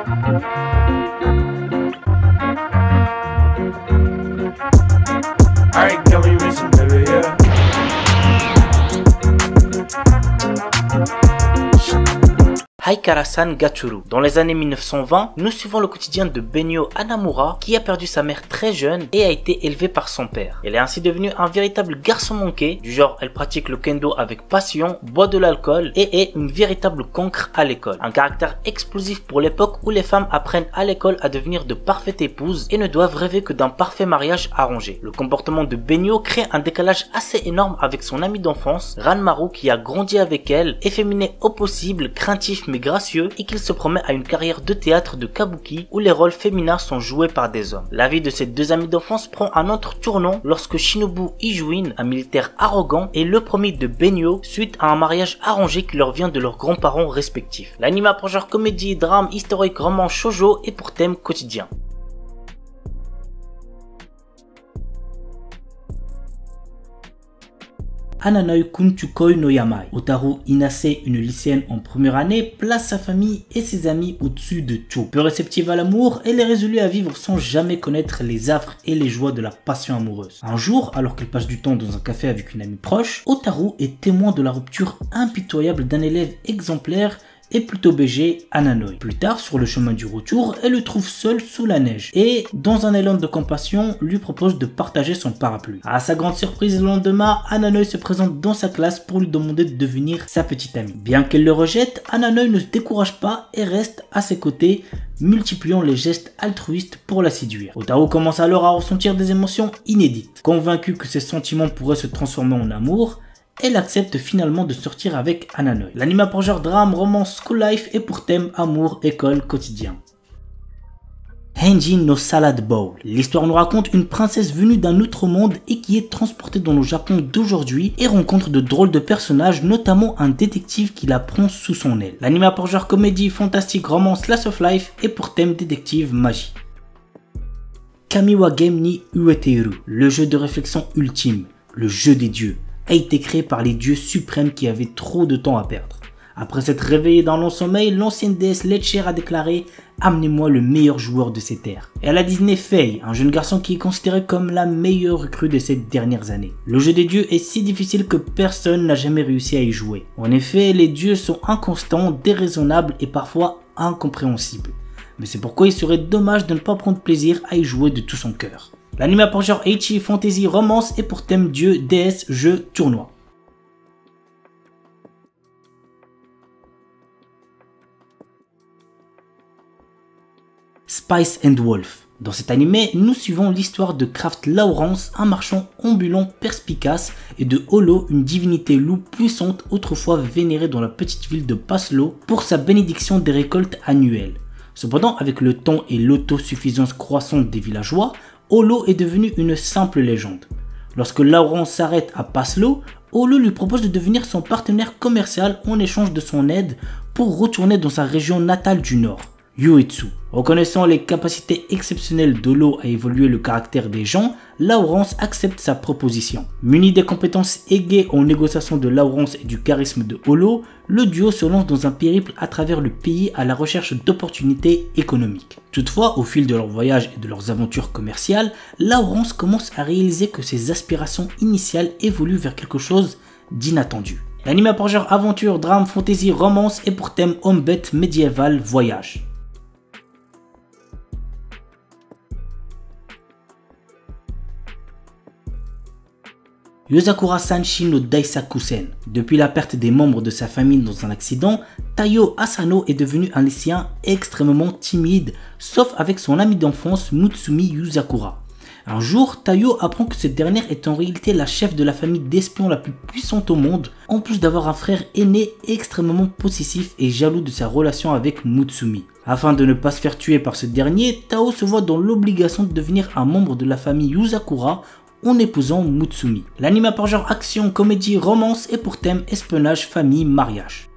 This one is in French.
Alright, can we listen, baby, yeah. Haikara-san Gachuru. Dans les années 1920, nous suivons le quotidien de Benyo Hanamura qui a perdu sa mère très jeune et a été élevée par son père. Elle est ainsi devenue un véritable garçon manqué, du genre elle pratique le kendo avec passion, boit de l'alcool et est une véritable cancre à l'école. Un caractère explosif pour l'époque où les femmes apprennent à l'école à devenir de parfaites épouses et ne doivent rêver que d'un parfait mariage arrangé. Le comportement de Benyo crée un décalage assez énorme avec son ami d'enfance, Ranmaru, qui a grandi avec elle, efféminé au possible, craintif mais gracieux, et qu'il se promet à une carrière de théâtre de kabuki où les rôles féminins sont joués par des hommes. La vie de ces deux amis d'enfance prend un autre tournant lorsque Shinobu Ijuin, un militaire arrogant, est le premier de Benyo suite à un mariage arrangé qui leur vient de leurs grands-parents respectifs. L'anime a pour genre comédie, drame, historique, roman, shoujo et pour thème quotidien. Hananoi Kunchukoi no Yamai. Otaru Inase, une lycéenne en première année, place sa famille et ses amis au-dessus de tout. Peu réceptive à l'amour, elle est résolue à vivre sans jamais connaître les affres et les joies de la passion amoureuse. Un jour, alors qu'elle passe du temps dans un café avec une amie proche, Otaru est témoin de la rupture impitoyable d'un élève exemplaire et plutôt BG, Hananoi. Plus tard, sur le chemin du retour, elle le trouve seul sous la neige et, dans un élan de compassion, lui propose de partager son parapluie. À sa grande surprise, le lendemain, Hananoi se présente dans sa classe pour lui demander de devenir sa petite amie. Bien qu'elle le rejette, Hananoi ne se décourage pas et reste à ses côtés, multipliant les gestes altruistes pour la séduire. Otaru commence alors à ressentir des émotions inédites. Convaincue que ses sentiments pourraient se transformer en amour, elle accepte finalement de sortir avec Hananoi. L'anime a pour genre drame, romance, school life et pour thème amour, école, quotidien. Henjin no Salad Bowl. L'histoire nous raconte une princesse venue d'un autre monde et qui est transportée dans le Japon d'aujourd'hui et rencontre de drôles de personnages, notamment un détective qui la prend sous son aile. L'anime a pour genre comédie, fantastique, romance, slice of life et pour thème détective, magie. Kamiwa Game ni Ueteru, le jeu de réflexion ultime, le jeu des dieux, a été créé par les dieux suprêmes qui avaient trop de temps à perdre. Après s'être réveillée dans long sommeil, l'ancienne déesse Letcher a déclaré « Amenez-moi le meilleur joueur de ces terres ». Et elle a désigné Fei, un jeune garçon qui est considéré comme la meilleure recrue de ces dernières années. Le jeu des dieux est si difficile que personne n'a jamais réussi à y jouer. En effet, les dieux sont inconstants, déraisonnables et parfois incompréhensibles. Mais c'est pourquoi il serait dommage de ne pas prendre plaisir à y jouer de tout son cœur. L'anime a pour genre ecchi, fantasy, romance et pour thème dieu, déesse, jeu, tournoi. Spice and Wolf. Dans cet animé, nous suivons l'histoire de Kraft Lawrence, un marchand ambulant perspicace, et de Holo, une divinité loup puissante autrefois vénérée dans la petite ville de Paslo pour sa bénédiction des récoltes annuelles. Cependant, avec le temps et l'autosuffisance croissante des villageois, Holo est devenu une simple légende. Lorsque Lawrence s'arrête à Paslo, Holo lui propose de devenir son partenaire commercial en échange de son aide pour retourner dans sa région natale du nord, Uetsu. Reconnaissant les capacités exceptionnelles d'Holo à évoluer le caractère des gens, Lawrence accepte sa proposition. Muni des compétences aiguës en négociation de Lawrence et du charisme de Holo, le duo se lance dans un périple à travers le pays à la recherche d'opportunités économiques. Toutefois, au fil de leur voyage et de leurs aventures commerciales, Lawrence commence à réaliser que ses aspirations initiales évoluent vers quelque chose d'inattendu. L'anime a pour genre aventure, drame, fantasy, romance et pour thème homme-bête, médiéval, voyage. Yozakura Sanshi no Daisakusen. Depuis la perte des membres de sa famille dans un accident, Taiyo Asano est devenu un lycéen extrêmement timide, sauf avec son ami d'enfance Mutsumi Yuzakura. Un jour, Taiyo apprend que cette dernière est en réalité la chef de la famille d'espions la plus puissante au monde, en plus d'avoir un frère aîné extrêmement possessif et jaloux de sa relation avec Mutsumi. Afin de ne pas se faire tuer par ce dernier, Tao se voit dans l'obligation de devenir un membre de la famille Yuzakura en épousant Mutsumi. L'anime a pour genre action, comédie, romance et pour thème espionnage, famille, mariage.